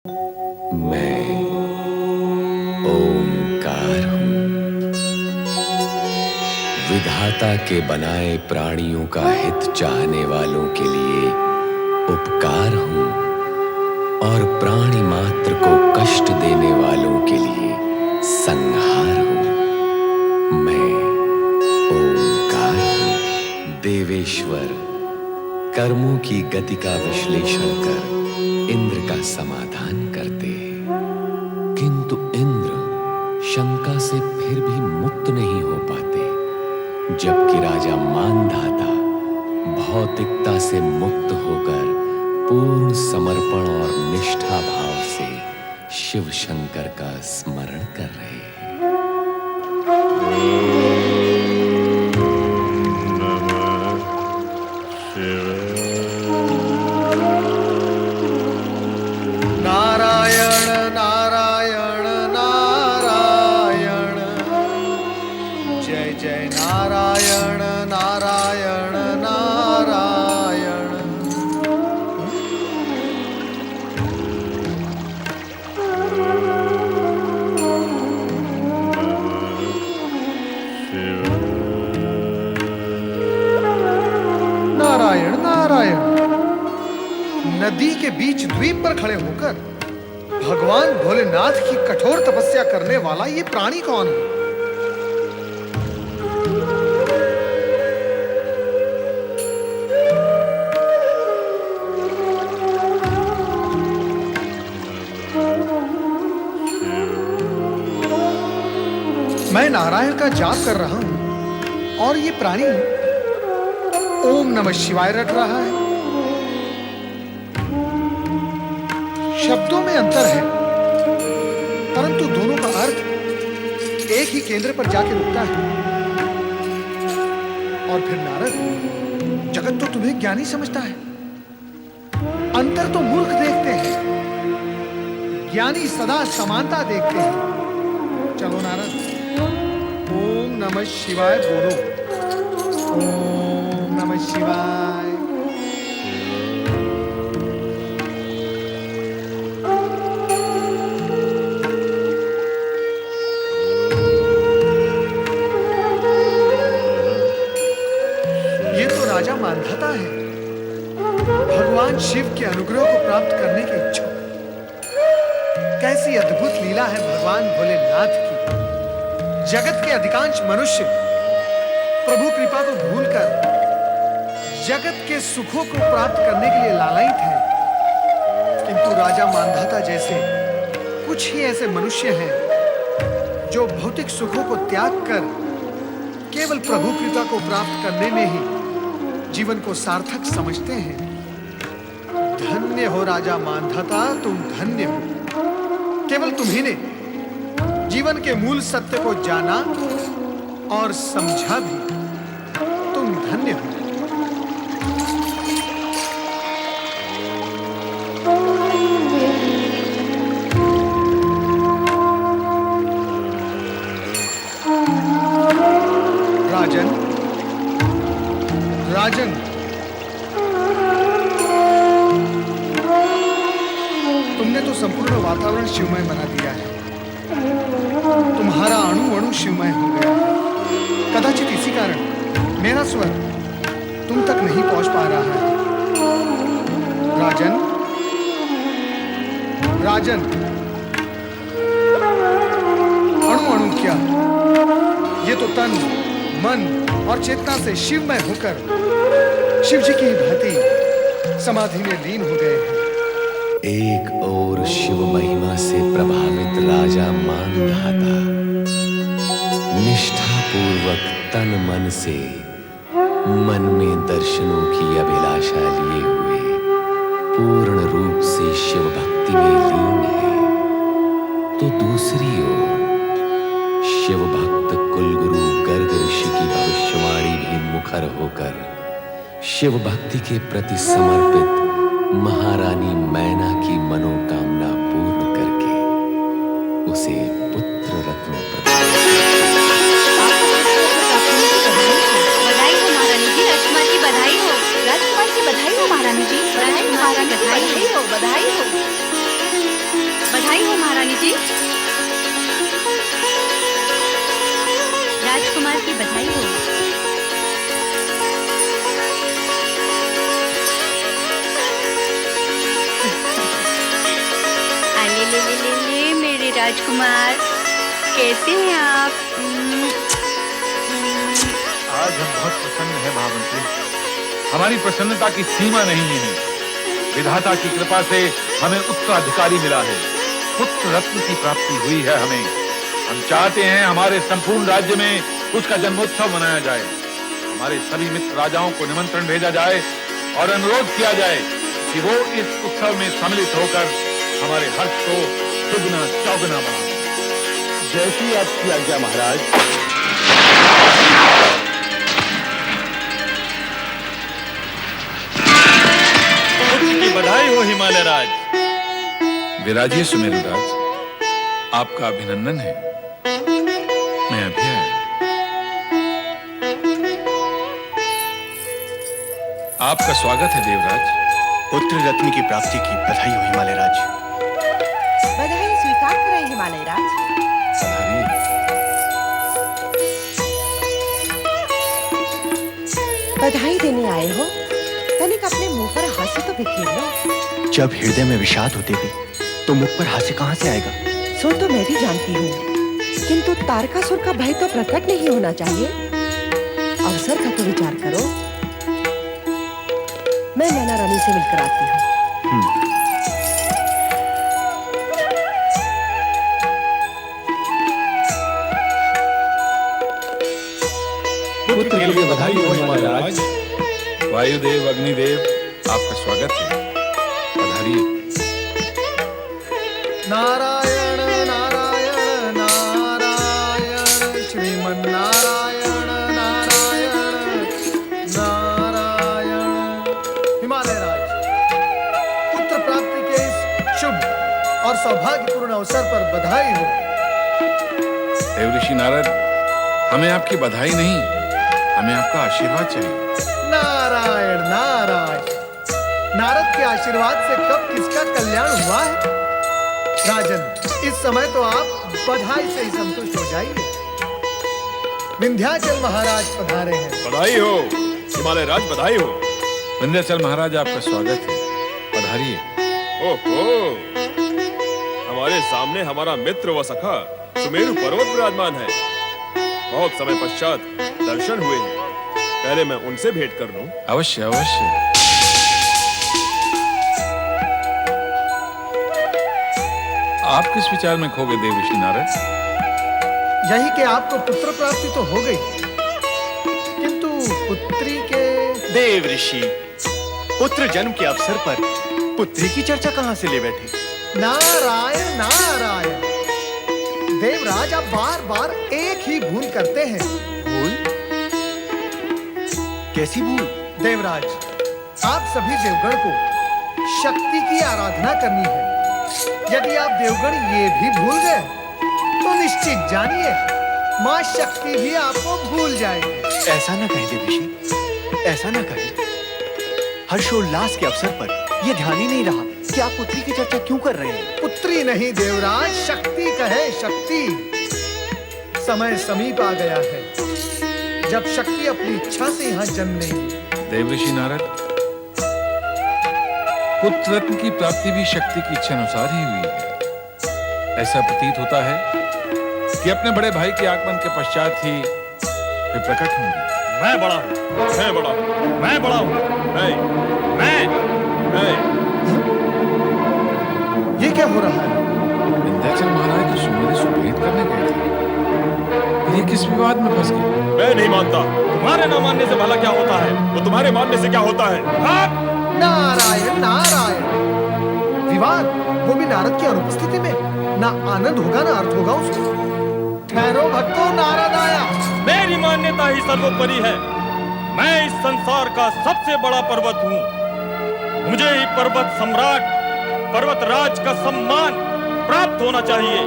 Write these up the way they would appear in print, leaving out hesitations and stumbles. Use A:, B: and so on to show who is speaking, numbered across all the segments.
A: मैं ओंकार हूं, विधाता के बनाए प्राणियों का हित चाहने वालों के लिए उपकार हूं और प्राणी मात्र को कष्ट देने वालों के लिए संहार हूं। मैं ओंकार हूं। देवेश्वर कर्मों की गति का विश्लेषण कर इंद्र का समाधान करते हैं, किंतु इंद्र शंका से फिर भी मुक्त नहीं हो पाते, जबकि राजा मानधाता भौतिकता से मुक्त होकर पूर्ण समर्पण और निष्ठा भाव से शिव शंकर का स्मरण कर रहे हैं।
B: नारायण नारायण नारायण, जय जय नारायण नारायण नारायण। नारायण नारायण। नदी के बीच द्वीप पर खड़े होकर भगवान भोलेनाथ की कठोर तपस्या करने वाला ये प्राणी कौन है? मैं नारायण का जाप कर रहा हूं और ये प्राणी ओम नमः शिवाय रट रहा है। शब्दों में अंतर है, परंतु दोनों का अर्थ एक ही केंद्र पर जाके रुकता है। और फिर नारद, जगत तो तुम्हें ज्ञानी समझता है, अंतर तो मूर्ख देखते हैं, ज्ञानी सदा समानता देखते हैं। चलो नारद, ओम नमः शिवाय बोलो। ओम नमः शिवाय। राजा मानधाता है, भगवान शिव के अनुग्रह को प्राप्त करने के इच्छुक। कैसी अद्भुत लीला है भगवान भोलेनाथ की। जगत के अधिकांश मनुष्य प्रभु कृपा को भूलकर जगत के सुखों को प्राप्त करने के लिए लालायित हैं, किंतु राजा मानधाता जैसे कुछ ही ऐसे मनुष्य हैं जो भौतिक सुखों को त्याग कर केवल प्रभु कृपा को प्राप्त करने में ही जीवन को सार्थक समझते हैं। धन्य हो राजा मानधाता, तुम धन्य हो। केवल तुम्ही ने जीवन के मूल सत्य को जाना और समझा भी। तुम धन्य हो। राजन, राजन, तुमने तो संपूर्ण वातावरण शिवमय बना दिया है। तुम्हारा अणु अणु शिवमय हो गया है। कदाचित इसी कारण मेरा स्वर तुम तक नहीं पहुंच पा रहा है। राजन, राजन, अणु अणु क्या, ये तो तन मन और चेतना से शिवमय होकर शिव जी की भांति समाधि में लीन हो गए हैं।
A: एक और शिव महिमा से प्रभावित राजा मानधाता निष्ठापूर्वक तन मन से मन में दर्शनों की अभिलाषा लिए हुए पूर्ण रूप से शिव भक्ति में लीन है, तो दूसरी ओर शिव भक्त कुलगुरु गर्ग ऋषि की भविष्यवाणी भी मुखर होकर शिव भक्ति के प्रति समर्पित महारानी मैना की मनोकामना पूर्ण करके उसे पुत्र रत्न प्रदान।
C: बधाई हो महारानी जी, राजकुमार की बधाई हो। राजकुमार की बधाई हो महारानी जी, बधाई हो, बधाई हो। बधाई हो महारानी जी। राजकुमार की बधाई हो। ले ले ले ले ले मेरे राजकुमार, कैसे हैं आप?
D: आज हम बहुत प्रसन्न हैं महामंत्री। हमारी प्रसन्नता की सीमा नहीं है। विधाता की कृपा से हमें उत्तराधिकारी मिला है। पुत्र रत्न की प्राप्ति हुई है हमें। हम चाहते हैं हमारे संपूर्ण राज्य में उसका जन्मोत्सव मनाया जाए। हमारे सभी मित्र राजाओं को निमंत्रण भेजा जाए और अनुरोध किया जाए कि वो इस उत्सव में सम्मिलित होकर हमारे हर्ष को दुगना चौगुना बना दें।
A: जैसी आपकी आज्ञा महाराज।
E: बधाई हो हिमालय राज।
D: विराजिए सुमेरु राज, आपका अभिनंदन है। मैं अभी आया। आपका स्वागत है देवराज।
F: पुत्र रत्न की प्राप्ति की बधाई हो हिमालय राज।
G: बधाई स्वीकार करें हिमालय राज।
D: पधारिए।
G: बधाई देने आए हो, तनिक अपने मुंह पर हास्य तो बिखेर लो।
F: जब हृदय में विषाद हो देवी, तो मुख पर हास्य कहां से आएगा?
G: सो तो मैं भी जानती हूँ, किंतु तारकासुर का भय तो प्रकट नहीं होना चाहिए। अवसर का तो विचार करो। मैं नैना रानी से मिलकर आती हूँ।
E: पुत्र के लिए बधाई हो हिमालय राज।
D: वायुदेव अग्निदेव, आपका स्वागत है। पधारिए।
B: नारायण नारायण नारायण श्रीमन नारायण नारायण नारायण। हिमालय राज, पुत्र प्राप्ति के इस शुभ और सौभाग्यपूर्ण अवसर पर बधाई हो।
D: देवऋषि नारद, हमें आपकी बधाई नहीं, हमें आपका आशीर्वाद चाहिए।
B: नारायण नारायण। नारद के आशीर्वाद से कब किसका कल्याण हुआ है? राजन, इस समय तो आप बधाई से ही संतुष्ट हो जाइए। विंध्याचल महाराज पधारे हैं।
E: बधाई हो हिमालय राज, बधाई हो।
D: विंध्याचल महाराज, आपका स्वागत है। पधारिए।
E: ओहो, हमारे सामने हमारा मित्र व सखा सुमेरु पर्वत विराजमान है। बहुत समय पश्चात दर्शन हुए हैं। पहले मैं उनसे भेंट कर लूं।
D: अवश्य अवश्य। आप किस विचार में खो गए देवऋषि नारद?
B: यही कि आपको पुत्र प्राप्ति तो हो गई, किंतु पुत्री के
F: देव ऋषि, पुत्र जन्म के अवसर पर पुत्री की चर्चा कहां से ले बैठे?
B: नारायण नारायण। देवराज, आप बार बार एक ही भूल करते हैं।
F: भूल? कैसी भूल?
B: देवराज, आप सभी देवगण को शक्ति की आराधना करनी है। यदि आप देवगण ये भी भूल गए तो निश्चित जानिए माँ शक्ति भी आपको भूल जाएगी।
F: ऐसा ना कहें देव ऋषि, ऐसा ना कहें। हर्षोल्लास के अवसर पर यह ध्यान ही नहीं रहा कि आप पुत्री की चर्चा क्यों कर रहे हैं।
B: पुत्री नहीं देवराज, शक्ति कहे शक्ति। समय समीप आ गया है जब शक्ति अपनी इच्छा से यहाँ जन्म लेगी।
D: देवऋषि नारद, पुत्र रत्न की प्राप्ति भी शक्ति की इच्छा अनुसार ही हुई है। ऐसा प्रतीत होता है कि अपने बड़े भाई के आगमन के पश्चात ही वे प्रकट होंगे।
E: मैं बड़ा हूं, मैं बड़ा हूं, मैं बड़ा हूं। मैं
B: ये क्या हो रहा है?
D: विंध्याचल महाराज तो सुमेरु से भेंट करने गए थे, फिर ये किस विवाद में फंस गए?
E: मैं नहीं मानता। तुम्हारे न मानने से भला क्या होता है, तो तुम्हारे मानने से क्या होता है?
B: नारायण नारायण। विवाद, वो भी नारद की अनुपस्थिति में। ना आनंद होगा ना अर्थ होगा उसको। ठहरो भक्तों, नारद आया।
E: मेरी मान्यता ही सर्वोपरि है। मैं इस संसार का सबसे बड़ा पर्वत हूँ। मुझे ही पर्वत सम्राट, पर्वत राज का सम्मान प्राप्त होना चाहिए।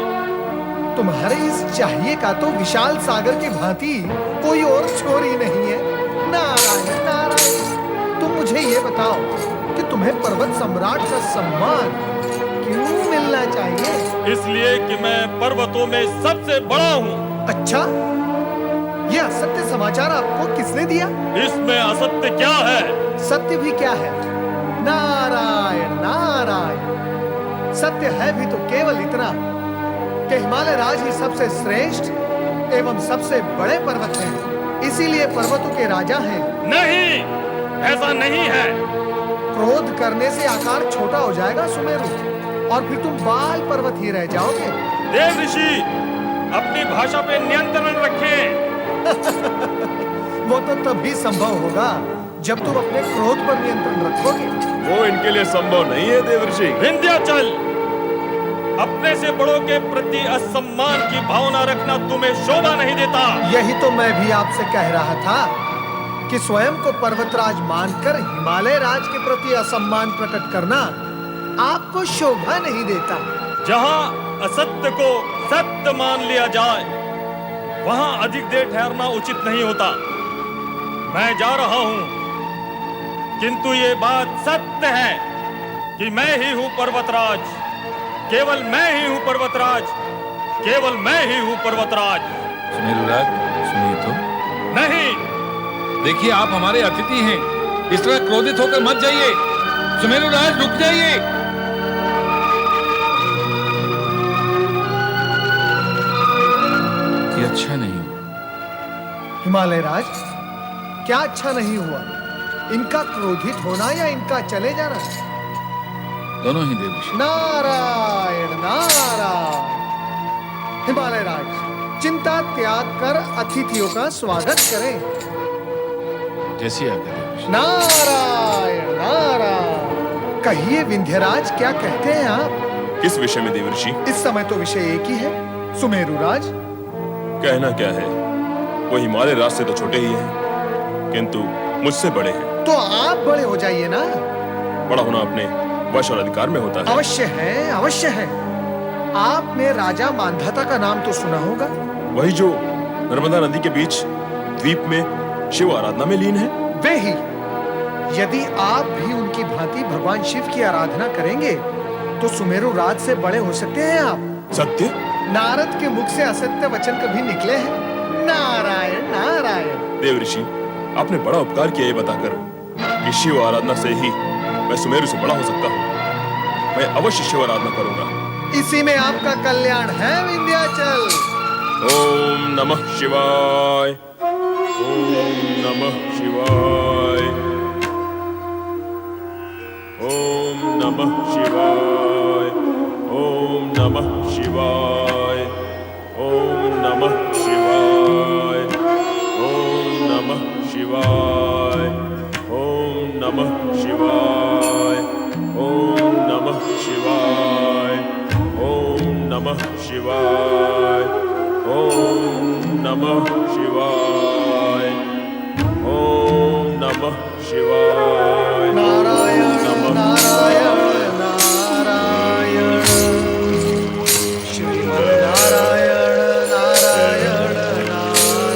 B: तुम्हारे इस चाहिए का तो विशाल सागर की भांति कोई और छोर ही नहीं है। नारायण नारायण। तुम मुझे ये बताओ कि तुम्हें पर्वत सम्राट का सम्मान क्यों मिलना चाहिए?
E: इसलिए कि मैं पर्वतों में सबसे बड़ा हूँ।
B: अच्छा, ये असत्य समाचार आपको किसने दिया?
E: इसमें असत्य क्या है?
B: सत्य भी क्या है? नारायण नारायण। सत्य है भी तो केवल इतना कि हिमालय राज ही सबसे श्रेष्ठ एवं सबसे बड़े पर्वत हैं। इसीलिए पर्वतों के राजा हैं।
E: नहीं, ऐसा नहीं है।
B: क्रोध करने से आकार छोटा हो जाएगा सुमेरु, और फिर तुम बाल पर्वत ही रह जाओगे।
E: देव ऋषि, अपनी भाषा पे नियंत्रण रखें।
B: वो तो तभी संभव होगा जब तुम अपने क्रोध पर नियंत्रण रखोगे।
H: वो इनके लिए संभव नहीं है देवर्षि।
E: विंध्याचल, अपने से बड़ों के प्रति असम्मान की भावना रखना तुम्हें शोभा नहीं देता।
B: यही तो मैं भी आपसे कह रहा था कि स्वयं को पर्वतराज मानकर हिमालय राज के प्रति असम्मान प्रकट करना आपको शोभा नहीं देता।
E: जहाँ असत्य को सत्य मान लिया जाए, वहाँ अधिक देर ठहरना उचित नहीं होता। मैं जा रहा हूँ, किंतु ये बात सत्य है कि मैं ही हूँ पर्वतराज। केवल मैं ही हूँ पर्वतराज, केवल मैं ही हूँ पर्वतराज।
D: सुमेरुराज, सुनिए तो।
E: नहीं,
D: देखिए, आप हमारे अतिथि हैं। इस तरह क्रोधित होकर मत जाइए। सुमेरुराज, रुक जाइए। ये अच्छा नहीं हुआ।
B: हिमालय राज, क्या अच्छा नहीं हुआ? इनका क्रोधित होना या इनका चले जाना?
D: दोनों ही देवर्षि।
B: नारायण नारायण। हिमालय राज, चिंता त्याग कर अतिथियों का स्वागत करें।
D: जैसी आज्ञा देवर्षि।
B: नारायण नारायण। कहिए विंध्यराज, क्या कहते हैं आप?
H: किस विषय में देवर्षि?
B: इस समय तो विषय एक ही है, सुमेरुराज।
H: कहना क्या है, वो हिमालय राज से तो छोटे ही हैं, किंतु मुझसे बड़े हैं।
B: तो आप बड़े हो जाइए ना।
H: बड़ा होना अपने वश और अधिकार में होता है।
B: अवश्य है, अवश्य है। आपने राजा मांधाता का नाम तो सुना होगा।
H: वही जो नर्मदा नदी के बीच द्वीप में शिव आराधना में लीन है।
B: वे ही। यदि आप भी उनकी भांति भगवान शिव की आराधना करेंगे तो सुमेरु राज से बड़े हो सकते हैं आप।
H: सत्य?
B: नारद के मुख से असत्य वचन कभी निकले हैं? नारायण नारायण।
H: देवर्षि, आपने बड़ा उपकार किया ये बताकर कि शिव आराधना से ही मैं सुमेरु से बड़ा हो सकता हूँ। मैं अवश्य शिव आराधना करूंगा।
B: इसी में आपका कल्याण है विंध्याचल।
H: ओम नमः शिवाय। ओम नमः शिवाय। ओम नमः शिवाय। ओम नमः शिवाय। ओम नमः शिवाय। ओम नमः शिवाय। ओम नमः शिवाय। ओम नमः शिवाय। ओम नमः शिवाय। ओम नमः शिवाय। ओम नमः शिवाय।
B: नारायण
H: नमः
B: नारायण नारायण। श्रीमन्नारायण नारायण नारायण।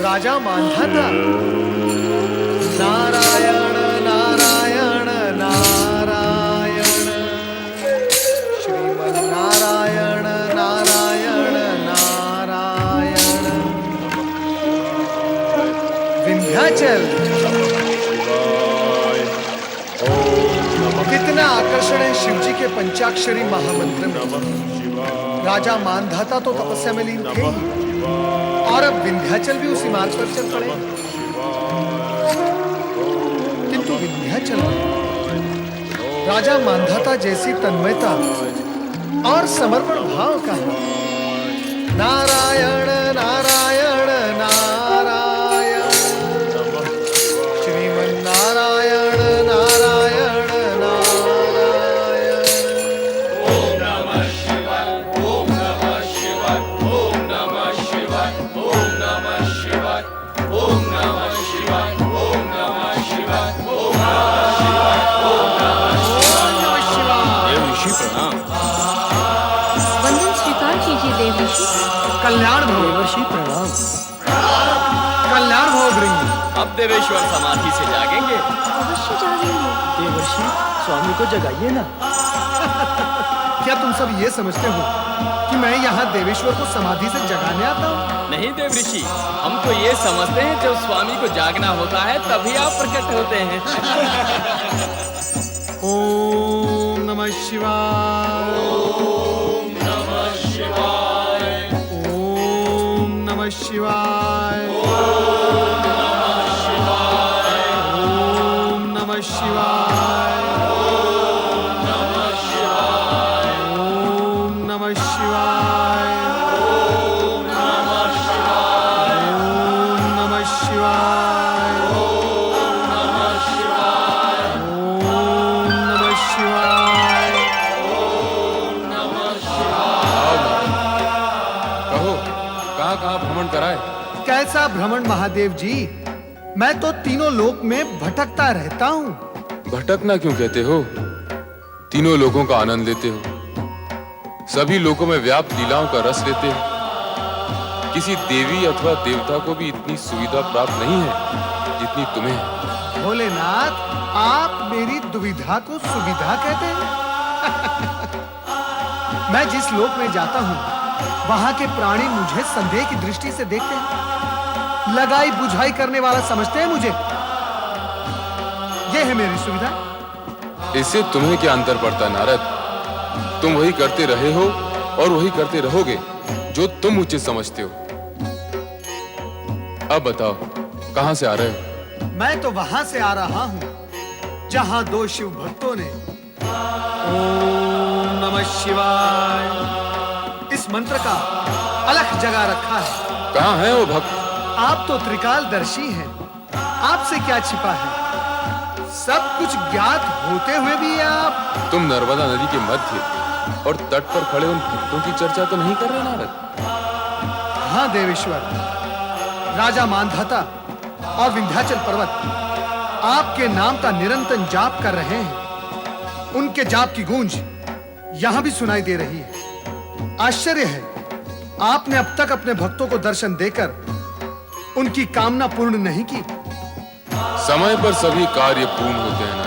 B: राजा मांधाता। नारायण नारायण नारायण। श्रीमन्नारायण नारायण नारायण। विंध्याचल,
H: शिवाय। ओम नमः
B: कितना आकर्षण है शिव जी के पंचाक्षरी महामंत्र में।
H: नमः शिवाय।
B: राजा मानधाता तो तपस्या में लीन थे ही, और अब विंध्याचल भी उसी मार्ग पर चल पड़े। किंतु विंध्याचल में राजा मानधाता जैसी तन्मयता और समर्पण भाव का है। नारायण नारायण नारायण। श्रीमन्नारायण नारायण नारायण।
C: वंदन स्वीकार कीजिए देव ऋषि।
B: कल्याण भव
I: देवर्षि प्रणाम।
B: कल्याण भव भृंगी।
I: अब देवेश्वर समाधि से जागेंगे।
C: अवश्य जागेंगे।
I: देवर्षि स्वामी को जगाइए ना।
B: क्या तुम सब ये समझते हो कि मैं यहाँ देवेश्वर को समाधि से जगाने आता हूँ?
I: नहीं देवऋषि, हम तो ये समझते हैं जब स्वामी को जागना होता है तभी आप प्रकट होते हैं।
B: ओम नमः शिवाय। ओम नमः शिवाय। ओम नमः शिवाय। ओम नमः शिवाय। ओम नमः शिवाय। ओम नमः शिवाय। ओम नमः शिवाय। ओम नमः शिवाय। ओम नमः शिवाय।
H: कहो कहाँ कहाँ भ्रमण कराए?
B: कैसा भ्रमण महादेव जी? मैं तो तीनों लोक में भटकता रहता हूँ।
H: भटकना क्यों कहते हो? तीनों लोगों का आनंद लेते हो, सभी लोगों में व्याप्त लीलाओं का रस लेते हो। किसी देवी अथवा देवता को भी इतनी सुविधा प्राप्त नहीं है जितनी तुम्हें है।
B: भोलेनाथ, आप मेरी दुविधा को सुविधा कहते हैं? मैं जिस लोक में जाता हूँ वहां के प्राणी मुझे संदेह की दृष्टि से देखते हैं, लगाई बुझाई करने वाला समझते हैं मुझे। यह है मेरी सुविधा।
H: इससे तुम्हें क्या अंतर पड़ता नारद? तुम वही करते रहे हो और वही करते रहोगे जो तुम उचित समझते हो। अब बताओ कहां से आ रहे हो?
B: मैं तो वहां से आ रहा हूं जहां दो शिव भक्तों ने ओम नमः शिवाय इस मंत्र का अलख जगा रखा है।
H: कहां है वो भक्त?
B: आप तो त्रिकालदर्शी हैं, आपसे क्या छिपा है? सब कुछ ज्ञात होते हुए भी आप।
H: तुम नर्मदा नदी के मध्य और तट पर खड़े उन भक्तों की चर्चा तो नहीं कर रहे नारद?
B: हाँ देवेश्वर, राजा मानधाता और विंध्याचल पर्वत आपके नाम का निरंतर जाप कर रहे हैं। उनके जाप की गूंज यहां भी सुनाई दे रही है। आश्चर्य है, आपने अब तक अपने भक्तों को दर्शन देकर उनकी कामना पूर्ण नहीं की।
H: समय पर सभी कार्य पूर्ण होते हैं